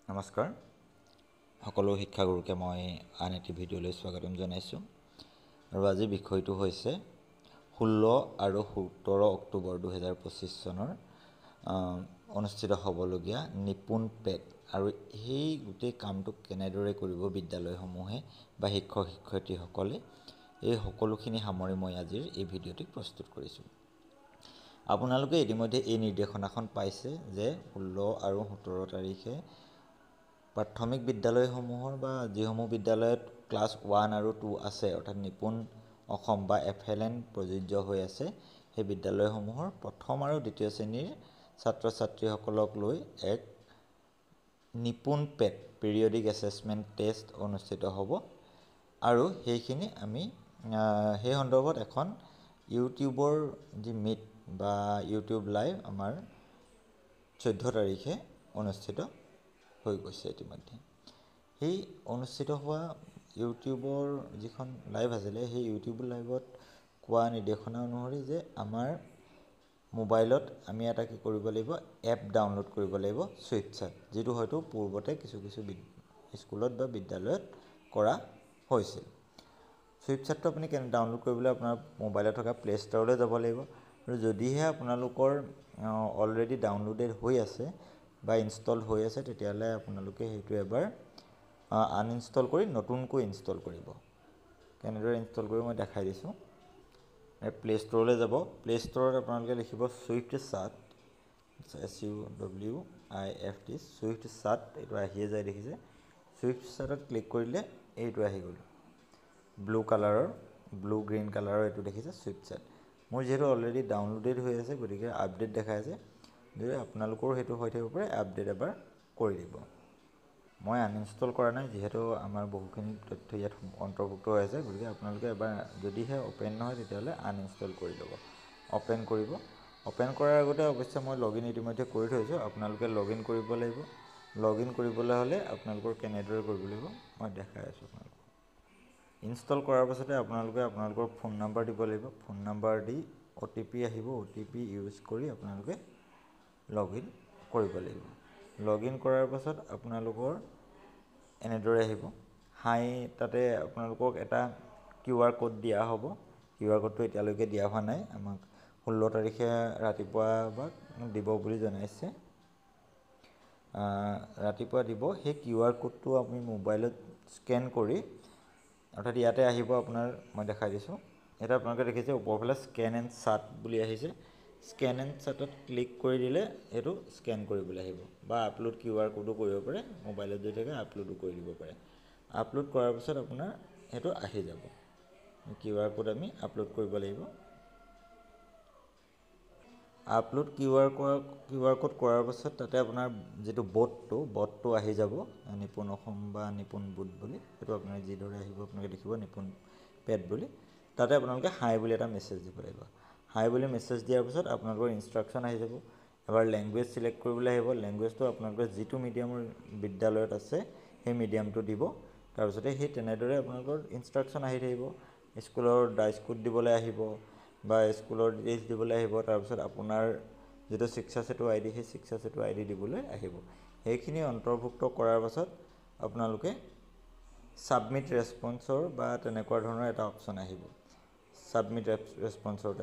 নমস্কাৰ সকলো শিক্ষাগুৰুকে মই আন এটি ভিডিঅ'লৈ স্বাগতম জনাইছোঁ আৰু আজি বিষয়টো হৈছে 16 আৰু 17 অক্টোবৰ 2025 চনৰ অনুষ্ঠিত হ'বলগীয়া নিপুণ পেট আৰু এই গোটেই কামটো কেনেদৰে কৰিব বিদ্যালয়সমূহে বা শিক্ষক শিক্ষয়িত্ৰীসকলে এই সকলোখিনি সামৰি মই আজিৰ এই ভিডিঅ'টি প্ৰস্তুত কৰিছোঁ। আপোনালোকে ইতিমধ্যে এই নিৰ্দেশনাখন পাইছে যে 16 আৰু 17 তাৰিখে প্ৰাথমিক বিদ্যালয়সমূহৰ বা যিসমূহ বিদ্যালয়ত ক্লাছ 1 আৰু 2 আছে অৰ্থাৎ নিপুণ অসম বা FLN প্ৰযোজ্য হৈ আছে সেই বিদ্যালয়সমূহৰ প্ৰথম আৰু দ্বিতীয় শ্ৰেণীৰ ছাত্ৰ ছাত্ৰীসকলক লৈ এক নিপুণ পেট পিৰিয়ডিক এছেছমেণ্ট টেষ্ট অনুষ্ঠিত হ'ব আৰু সেইখিনি আমি সেই সন্দৰ্ভত এখন ইউটিউবৰ যি মিট বা ইউটিউব লাইভ আমাৰ 14 তাৰিখে অনুষ্ঠিত হৈ গৈছে ইতিমধ্যে। সেই অনুষ্ঠিত হোৱা ইউটিউবৰ যিখন লাইভ আছিলে সেই ইউটিউব লাইভত কোৱা নিৰ্দেশনা অনুসৰি যে আমাৰ মোবাইলত আমি এটা কি কৰিব লাগিব এপ ডাউনলোড কৰিব লাগিব ছুইফটছাট, যিটো হয়তো পূৰ্বতে কিছু স্কুলত বা বিদ্যালয়ত কৰা হৈছিল। ছুইফটছাটটো আপুনি কেনে ডাউনলোড কৰিবলৈ আপোনাৰ মোবাইলত থকা প্লে ষ্ট'ৰলৈ যাব লাগিব আৰু যদিহে আপোনালোকৰ অলৰেডি ডাউনলোডেড হৈ আছে বা ইনষ্টল হৈ আছে তেতিয়াহ'লে আপোনালোকে সেইটো এবাৰ আনইনষ্টল কৰি নতুনকৈ ইনষ্টল কৰিব। কেনেদৰে ইনষ্টল কৰিব মই দেখাই দিছোঁ। প্লে ষ্ট'ৰলৈ যাব, প্লে ষ্ট'ৰত আপোনালোকে লিখিব ছুইফটছাট SUWIFT ছুইফটছাট, এইটো আহিয়ে যায় দেখিছে। ছুইফটছাটত ক্লিক কৰিলে এইটো আহি গ'ল ব্লু গ্ৰীণ কালাৰৰ এইটো দেখিছে ছুইফটছাট। মোৰ যিহেতু অলৰেডি ডাউনলোডেড হৈ আছে গতিকে আপডেট দেখাই আছে, যদি আপোনালোকৰো সেইটো হৈ থাকিব পাৰে আপডেট এবাৰ কৰি দিব। মই আনইনষ্টল কৰা নাই যিহেতু আমাৰ বহুখিনি তথ্য ইয়াত অন্তৰ্ভুক্ত হৈ আছে, গতিকে আপোনালোকে এবাৰ যদিহে অ'পেন নহয় তেতিয়াহ'লে আনইনষ্টল কৰি ল'ব। অ'পেন কৰিব, অ'পেন কৰাৰ আগতে অৱশ্যে মই লগ ইন ইতিমধ্যে কৰি থৈছোঁ, আপোনালোকে লগ ইন কৰিব লাগিব। লগ ইন কৰিবলৈ হ'লে আপোনালোকৰ কেনেদৰে কৰিব লাগিব মই দেখাই আছোঁ আপোনালোকক। ইনষ্টল কৰাৰ পাছতে আপোনালোকে আপোনালোকৰ ফোন নাম্বাৰ দিব লাগিব, ফোন নাম্বাৰ দি OTP আহিব, OTP ইউজ কৰি আপোনালোকে লগ ইন কৰিব লাগিব। লগ ইন কৰাৰ পাছত আপোনালোকৰ এনেদৰে আহিব, তাতে আপোনালোকক এটা QR কোড দিয়া হ'ব। QR কোডটো এতিয়ালৈকে দিয়া হোৱা নাই, আমাক 16 তাৰিখে ৰাতিপুৱা বা দিব বুলি জনাইছে। ৰাতিপুৱা দিব। সেই QR কোডটো আপুনি মোবাইলত স্কেন কৰি, অৰ্থাৎ ইয়াতে আহিব আপোনাৰ, মই দেখাই দিছোঁ। ইয়াতে আপোনালোকে দেখিছে ওপৰফালে স্কেন এণ্ড চাট বুলি আহিছে। স্কেন এণ্ড চাটত ক্লিক কৰি দিলে এইটো স্কেন কৰিবলৈ আহিব বা আপলোড QR কোডো কৰিব পাৰে, মোবাইলত যদি থাকে আপলোডো কৰি দিব পাৰে। আপলোড কৰাৰ পিছত আপোনাৰ সেইটো আহি যাব। QR কোড আমি আপলোড কৰিব লাগিব। আপলোড QR কোড কৰাৰ পাছত তাতে আপোনাৰ যিটো বটটো আহি যাব নিপুণ অসম বা নিপুণ বুট বুলি, সেইটো আপোনাৰ যিদৰে আহিব আপোনালোকে দেখিব নিপুণ পেট বুলি, তাতে আপোনালোকে হাই বুলি এটা মেছেজ দিব লাগিব। হাই বুলি মেছেজ দিয়াৰ পিছত আপোনালোকৰ ইনষ্ট্ৰাকশ্যন আহি যাব। এবাৰ লেংগুৱেজ ছিলেক্ট কৰিবলৈ আহিব, লেংগুৱেজটো আপোনালোকৰ যিটো মিডিয়ামৰ বিদ্যালয়ত আছে সেই মিডিয়ামটো দিব। তাৰপিছতে সেই তেনেদৰে আপোনালোকৰ ইনষ্ট্ৰাকশ্যন আহি থাকিব। স্কুলৰ ডাইচ কোড দিবলৈ আহিব বা স্কুলৰ ডিটেইলছ দিবলৈ আহিব। তাৰপিছত আপোনাৰ যিটো শিক্ষা সেতু ID সেই শিক্ষা সেতু ID দিবলৈ আহিব। সেইখিনি অন্তৰ্ভুক্ত কৰাৰ পাছত আপোনালোকে ছাবমিট ৰেছপন্সৰ বা তেনেকুৱা ধৰণৰ এটা অপশ্যন আহিব। ছাবমিট ৰেছপন্সৰ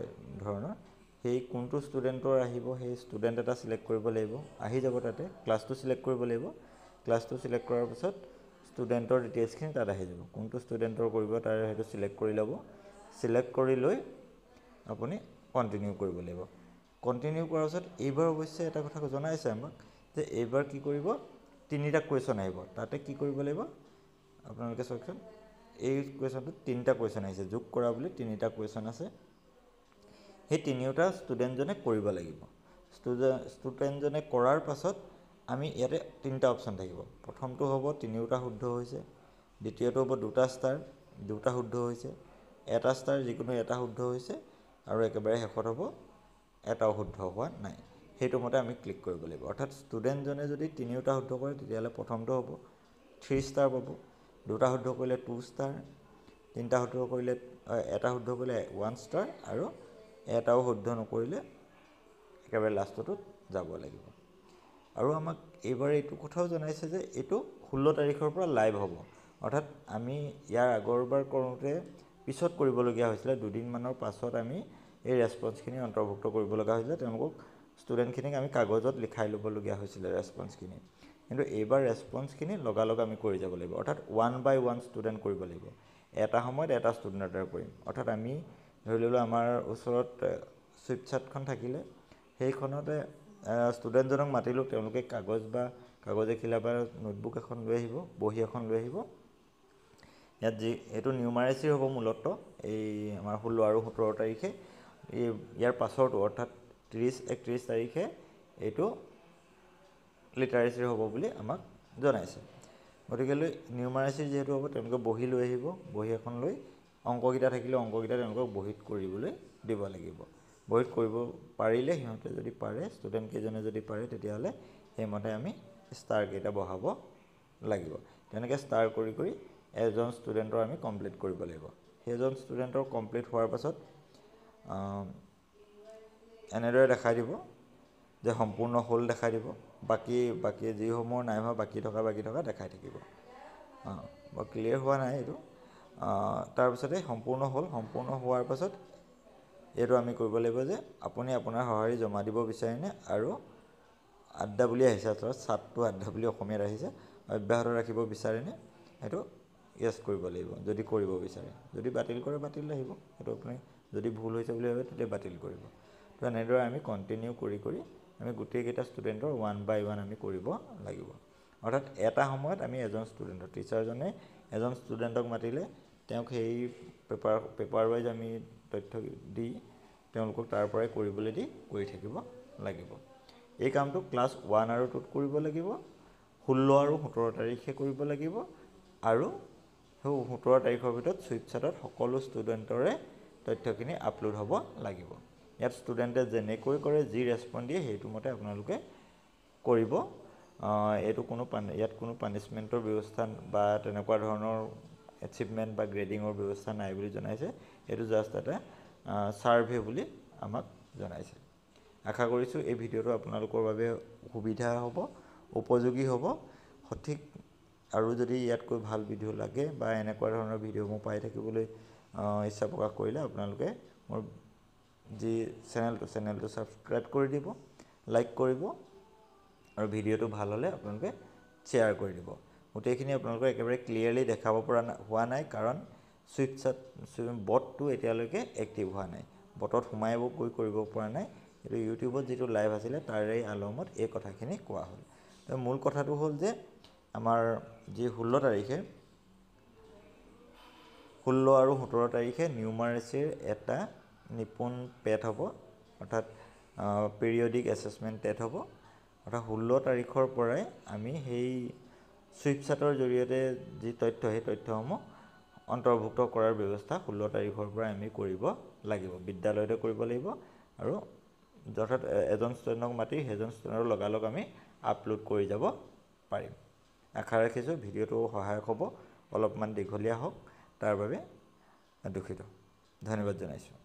ধৰণৰ সেই কোনটো ষ্টুডেণ্টৰ আহিব সেই ষ্টুডেণ্ট এটা ছিলেক্ট কৰিব লাগিব, আহি যাব তাতে। ক্লাছটো ছিলেক্ট কৰিব লাগিব, ক্লাছটো ছিলেক্ট কৰাৰ পিছত ষ্টুডেণ্টৰ ডিটেইলছখিনি তাত আহি যাব। কোনটো ষ্টুডেণ্টৰ কৰিব তাৰ সেইটো ছিলেক্ট কৰি ল'ব। ছিলেক্ট কৰি লৈ আপুনি কণ্টিনিউ কৰিব লাগিব। কণ্টিনিউ কৰাৰ পিছত এইবাৰ অৱশ্যে এটা কথা জনাইছে আমাক যে এইবাৰ কি কৰিব, 3টা কুৱেশ্যন আহিব। তাতে কি কৰিব লাগিব আপোনালোকে চাওকচোন, এই কুৱেশ্যনটোত 3টা কুৱেশ্যন আহিছে, যোগ কৰা বুলি 3টা কুৱেশ্যন আছে। সেই 3টা ষ্টুডেণ্টজনে কৰিব লাগিব। ষ্টুডেণ্টজনে কৰাৰ পাছত আমি ইয়াতে 3টা অপশ্যন থাকিব। প্ৰথমটো হ'ব 3টা শুদ্ধ হৈছে, দ্বিতীয়টো হ'ব 2টা ষ্টাৰ 2টা শুদ্ধ হৈছে, 1টা ষ্টাৰ যিকোনো 1টা শুদ্ধ হৈছে, আৰু একেবাৰে শেষত হ'ব এটাও শুদ্ধ হোৱা নাই। সেইটো মতে আমি ক্লিক কৰিব লাগিব। অৰ্থাৎ ষ্টুডেণ্টজনে যদি 3টা শুদ্ধ কৰে তেতিয়াহ'লে প্ৰথমটো হ'ব 3 ষ্টাৰ পাব, 2টা শুদ্ধ কৰিলে 2 ষ্টাৰ, 3টা শুদ্ধ কৰিলে 1টা শুদ্ধ কৰিলে 1 ষ্টাৰ, আৰু 1টাও শুদ্ধ নকৰিলে একেবাৰে লাষ্টটোত যাব লাগিব। আৰু আমাক এইবাৰ এইটো কথাও জনাইছে যে এইটো 16 তাৰিখৰ পৰা লাইভ হ'ব। অৰ্থাৎ আমি ইয়াৰ আগৰবাৰ কৰোঁতে পিছত কৰিবলগীয়া হৈছিলে, দুদিনমানৰ পাছত আমি এই ৰেছপন্সখিনি অন্তৰ্ভুক্ত কৰিব লগা হৈছিলে। তেওঁলোকক ষ্টুডেণ্টখিনিক আমি কাগজত লিখাই ল'বলগীয়া হৈছিলে ৰেছপন্সখিনি। কিন্তু এইবাৰ ৰেছপন্সখিনি লগালগ আমি কৰি যাব লাগিব। অৰ্থাৎ 1 by 1 ষ্টুডেণ্ট কৰিব লাগিব। এটা সময়ত এটা ষ্টুডেণ্টৰ দ্বাৰা কৰিম। অৰ্থাৎ আমি ধৰি ল'লোঁ আমাৰ ওচৰত চুইফট চাৰ্টখন থাকিলে, সেইখনতে ষ্টুডেণ্টজনক মাতিলোঁ, তেওঁলোকে কাগজ এখিলা বা নোটবুক এখন লৈ আহিব, বহী এখন লৈ আহিব। ইয়াত এইটো নিউমাৰেচিৰ হ'ব মূলতঃ এই আমাৰ 16 আৰু 17 তাৰিখে। ইয়াৰ পাছৰটো অৰ্থাৎ 30-31 তাৰিখে এইটো লিটাৰেচিৰ হ'ব বুলি আমাক জনাইছে। গতিকেলৈ নিউমাৰেচিৰ যিহেতু হ'ব, তেওঁলোকে বহি লৈ আহিব, বহি এখন লৈ অংককেইটা থাকিলে অংককেইটা তেওঁলোকক বহীত কৰিবলৈ দিব লাগিব। বহীত কৰিব পাৰিলে, সিহঁতে যদি পাৰে, ষ্টুডেণ্টকেইজনে যদি পাৰে, তেতিয়াহ'লে সেইমতে আমি ষ্টাৰকেইটা বহাব লাগিব। তেনেকৈ ষ্টাৰ কৰি কৰি এজন ষ্টুডেণ্টৰ আমি কমপ্লিট কৰিব লাগিব। সেইজন ষ্টুডেণ্টৰ কমপ্লিট হোৱাৰ পাছত এনেদৰে দেখাই দিব যে সম্পূৰ্ণ হ'ল দেখাই দিব। বাকী যিসমূহ নাই হোৱা, বাকী থকা দেখাই থাকিব। বৰ ক্লিয়াৰ হোৱা নাই এইটো। তাৰপিছতে সম্পূৰ্ণ হ'ল। সম্পূৰ্ণ হোৱাৰ পাছত এইটো আমি কৰিব লাগিব যে আপুনি আপোনাৰ সঁহাৰি জমা দিব বিচাৰেনে, আৰু আড্ডা বুলি আহিছে, আচলতে ছাত্ৰটো আড্ডা বুলি অসমীয়াত আহিছে, অব্যাহত ৰাখিব বিচাৰেনে, সেইটো য়েছ কৰিব লাগিব যদি কৰিব বিচাৰে। যদি বাতিল কৰে, বাতিল আহিব। সেইটো আপুনি যদি ভুল হৈছে বুলি ভাবে তেতিয়া বাতিল কৰিব। তো এনেদৰে আমি কণ্টিনিউ কৰি কৰি আমি গোটেইকেইটা ষ্টুডেণ্টৰ 1 by 1 আমি কৰিব লাগিব। অৰ্থাৎ এটা সময়ত আমি এজন ষ্টুডেণ্টৰ, টিচাৰজনে এজন ষ্টুডেণ্টক মাতিলে তেওঁক সেই পেপাৰ ৱাইজ আমি তথ্য দি তেওঁলোকক তাৰ পৰাই কৰিবলৈ দি কৰি থাকিব লাগিব। এই কামটো ক্লাছ 1 আৰু 2ত কৰিব লাগিব, 16 আৰু 17 তাৰিখে কৰিব লাগিব, আৰু সেই 17 তাৰিখৰ ভিতৰত চুইফট চাৰ্টত সকলো ষ্টুডেণ্টৰে তথ্যখিনি আপলোড হ'ব লাগিব। ইয়াত ষ্টুডেণ্টে যেনেকৈ কৰে, যি ৰেছপন্স দিয়ে, সেইটো মতে আপোনালোকে কৰিব। ইয়াত কোনো পানিছমেণ্টৰ ব্যৱস্থা বা তেনেকুৱা ধৰণৰ এচিভমেণ্ট বা গ্ৰেডিঙৰ ব্যৱস্থা নাই বুলি জনাইছে। এইটো জাষ্ট এটা ছাৰ্ভে বুলি আমাক জনাইছে। আশা কৰিছোঁ এই ভিডিঅ'টো আপোনালোকৰ বাবে সুবিধা হ'ব, উপযোগী হ'ব। সঠিক আৰু যদি ইয়াতকৈ ভাল ভিডিঅ' লাগে বা এনেকুৱা ধৰণৰ ভিডিঅ' মই পাই থাকিবলৈ ইচ্ছা প্ৰকাশ কৰিলে আপোনালোকে মোৰ যি চেনেলটো ছাবস্ক্ৰাইব কৰি দিব, লাইক কৰিব, আৰু ভিডিঅ'টো ভাল হ'লে আপোনালোকে শ্বেয়াৰ কৰি দিব। গোটেইখিনি আপোনালোকে একেবাৰে ক্লিয়াৰলি দেখাব হোৱা নাই, কাৰণ চুইফট চাৰ্ট বটটো এতিয়ালৈকে এক্টিভ হোৱা নাই। বটত সোমাই গৈ কৰিব পৰা নাই। কিন্তু ইউটিউবত যিটো লাইভ আছিলে তাৰে আলমত এই কথাখিনি কোৱা হ'ল। তো মূল কথাটো হ'ল যে আমাৰ যি 16 তাৰিখে, 16 আৰু 17 তাৰিখে নিউমাৰেচিৰ এটা নিপুণ পেড হ'ব, অৰ্থাৎ পিৰিয়ডিক এছেছমেণ্ট টেট হ'ব। অৰ্থাৎ 16 তাৰিখৰ পৰাই আমি সেই চুইফট চাৰ্টৰ জৰিয়তে যি তথ্য, সেই তথ্যসমূহ অন্তৰ্ভুক্ত কৰাৰ ব্যৱস্থা 16 তাৰিখৰ পৰা আমি কৰিব লাগিব, বিদ্যালয়তে কৰিব লাগিব। আৰু অৰ্থাৎ এজন ষ্টুডেণ্টক মাতি সেইজন ষ্টুডেণ্টৰ লগালগ আমি আপলোড কৰি যাব পাৰিম। আশা ৰাখিছোঁ ভিডিঅ'টো সহায়ক হ'ব। অলপমান দীঘলীয়া হওক তাৰ বাবে দুখিত। ধন্যবাদ জনাইছোঁ।